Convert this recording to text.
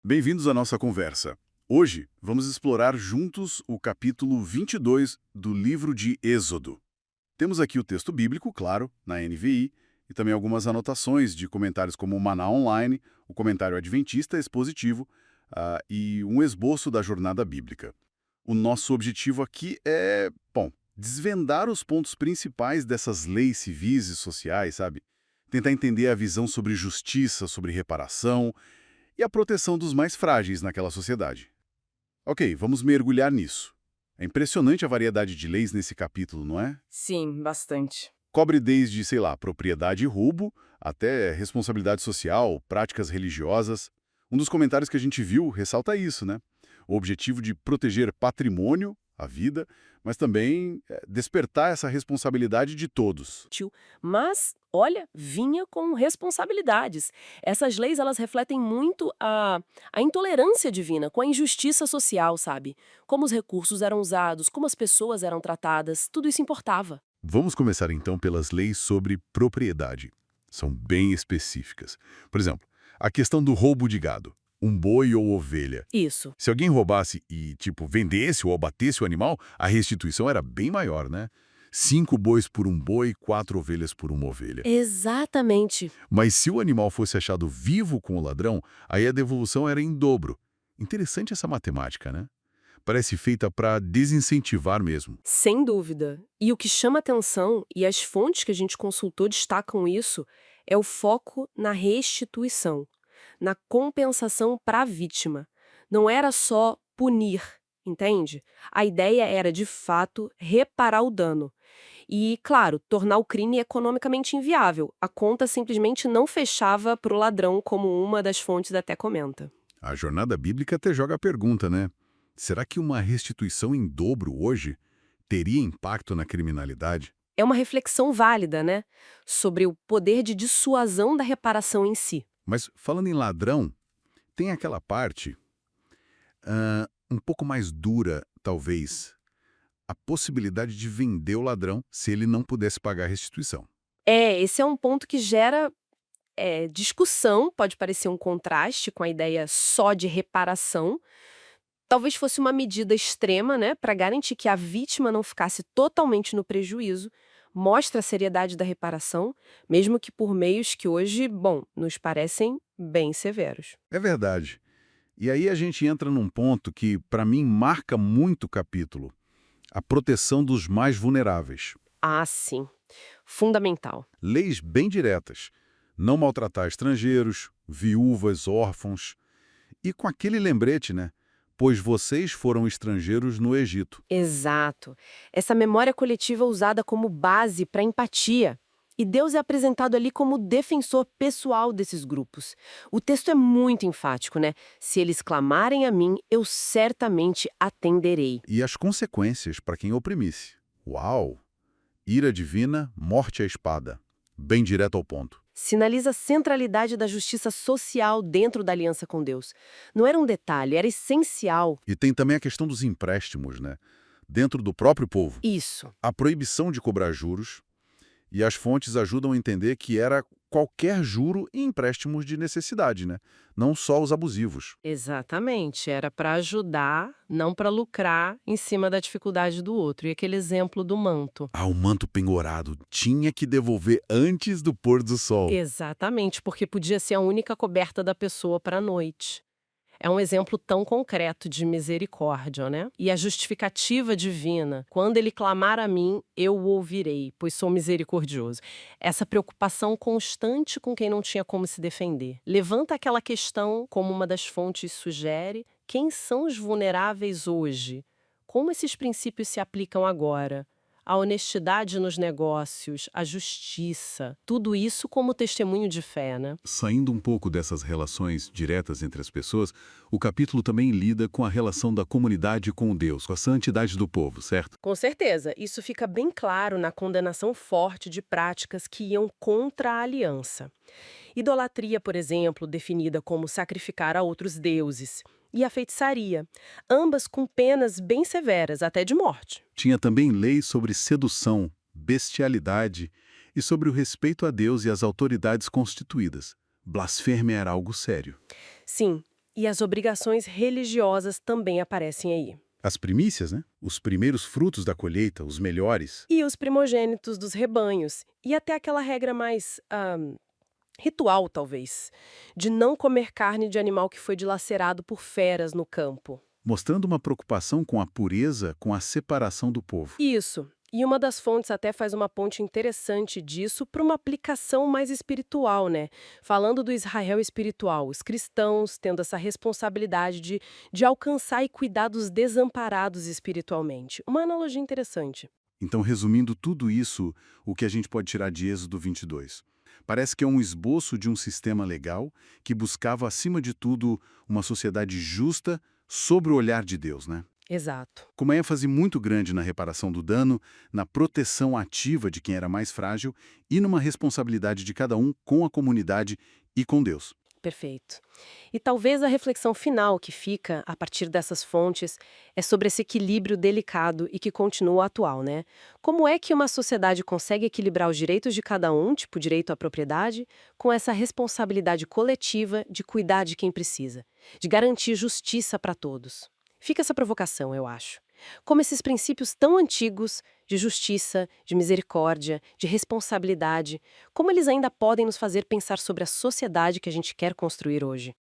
Bem-vindos à nossa conversa. Hoje, vamos explorar juntos o capítulo 22 do livro de Êxodo. Temos aqui o texto bíblico, claro, na NVI, e também algumas anotações de comentários como o Maná Online, o comentário adventista expositivo e um esboço da jornada bíblica. O nosso objetivo aqui é, bom, desvendar os pontos principais dessas leis civis e sociais, sabe? Tentar entender a visão sobre justiça, sobre reparação e a proteção dos mais frágeis naquela sociedade. Ok, vamos mergulhar nisso. É impressionante a variedade de leis nesse capítulo, não é? Sim, bastante. Cobre desde, sei lá, propriedade e roubo, até responsabilidade social, práticas religiosas. Um dos comentários que a gente viu ressalta isso, né? O objetivo de proteger patrimônio, a vida, mas também despertar essa responsabilidade de todos. Tio. Mas, olha, vinha com responsabilidades. Essas leis, elas refletem muito a intolerância divina com a injustiça social, sabe? Como os recursos eram usados, como as pessoas eram tratadas, tudo isso importava. Vamos começar então pelas leis sobre propriedade. São bem específicas. Por exemplo, a questão do roubo de gado, um boi ou ovelha. Isso. Se alguém roubasse e, vendesse ou abatesse o animal, a restituição era bem maior, né? 5 bois por um boi, 4 ovelhas por uma ovelha. Exatamente. Mas se o animal fosse achado vivo com o ladrão, aí a devolução era em dobro. Interessante essa matemática, né? Parece feita para desincentivar mesmo. Sem dúvida. E o que chama atenção, e as fontes que a gente consultou destacam isso, é o foco na restituição, na compensação para a vítima. Não era só punir, entende? A ideia era, de fato, reparar o dano. E, claro, tornar o crime economicamente inviável. A conta simplesmente não fechava para o ladrão, como uma das fontes até comenta. A jornada bíblica até joga a pergunta, né? Será que uma restituição em dobro hoje teria impacto na criminalidade? É uma reflexão válida, né? Sobre o poder de dissuasão da reparação em si. Mas falando em ladrão, tem aquela parte um pouco mais dura, talvez, a possibilidade de vender o ladrão se ele não pudesse pagar a restituição. Esse é um ponto que gera discussão, pode parecer um contraste com a ideia só de reparação. Talvez fosse uma medida extrema, né, para garantir que a vítima não ficasse totalmente no prejuízo. Mostra a seriedade da reparação, mesmo que por meios que hoje, bom, nos parecem bem severos. É verdade. E aí a gente entra num ponto que, para mim, marca muito o capítulo: a proteção dos mais vulneráveis. Ah, sim. Fundamental. Leis bem diretas. Não maltratar estrangeiros, viúvas, órfãos. E com aquele lembrete, né? Pois vocês foram estrangeiros no Egito. Exato. Essa memória coletiva é usada como base para empatia. E Deus é apresentado ali como defensor pessoal desses grupos. O texto é muito enfático, né? Se eles clamarem a mim, eu certamente atenderei. E as consequências para quem oprimisse. Uau! Ira divina, morte à espada. Bem direto ao ponto. Sinaliza a centralidade da justiça social dentro da aliança com Deus. Não era um detalhe, era essencial. E tem também a questão dos empréstimos, né? Dentro do próprio povo. Isso. A proibição de cobrar juros, e as fontes ajudam a entender que era qualquer juro em empréstimos de necessidade, né? Não só os abusivos. Exatamente, era para ajudar, não para lucrar em cima da dificuldade do outro. E aquele exemplo do manto. Ah, o manto penhorado tinha que devolver antes do pôr do sol. Exatamente, porque podia ser a única coberta da pessoa para a noite. É um exemplo tão concreto de misericórdia, né? E a justificativa divina, quando ele clamar a mim, eu o ouvirei, pois sou misericordioso. Essa preocupação constante com quem não tinha como se defender. Levanta aquela questão, como uma das fontes sugere, quem são os vulneráveis hoje? Como esses princípios se aplicam agora? A honestidade nos negócios, a justiça, tudo isso como testemunho de fé, né? Saindo um pouco dessas relações diretas entre as pessoas, o capítulo também lida com a relação da comunidade com Deus, com a santidade do povo, certo? Com certeza, isso fica bem claro na condenação forte de práticas que iam contra a aliança. Idolatria, por exemplo, definida como sacrificar a outros deuses, e a feitiçaria, ambas com penas bem severas, até de morte. Tinha também leis sobre sedução, bestialidade e sobre o respeito a Deus e às autoridades constituídas. Blasfêmia era algo sério. Sim, E as obrigações religiosas também aparecem aí. As primícias, né? Os primeiros frutos da colheita, os melhores. E os primogênitos dos rebanhos. E até aquela regra mais ritual, talvez, de não comer carne de animal que foi dilacerado por feras no campo. Mostrando uma preocupação com a pureza, com a separação do povo. Isso. E uma das fontes até faz uma ponte interessante disso para uma aplicação mais espiritual, né? Falando do Israel espiritual, os cristãos tendo essa responsabilidade de alcançar e cuidar dos desamparados espiritualmente. Uma analogia interessante. Então, resumindo tudo isso, o que a gente pode tirar de Êxodo 22? Parece que é um esboço de um sistema legal que buscava, acima de tudo, uma sociedade justa sob o olhar de Deus, né? Exato. Com uma ênfase muito grande na reparação do dano, na proteção ativa de quem era mais frágil e numa responsabilidade de cada um com a comunidade e com Deus. Perfeito. E talvez a reflexão final que fica a partir dessas fontes é sobre esse equilíbrio delicado e que continua atual, né? Como é que uma sociedade consegue equilibrar os direitos de cada um, tipo direito à propriedade, com essa responsabilidade coletiva de cuidar de quem precisa, de garantir justiça para todos? Fica essa provocação, eu acho. Como esses princípios tão antigos de justiça, de misericórdia, de responsabilidade, como eles ainda podem nos fazer pensar sobre a sociedade que a gente quer construir hoje?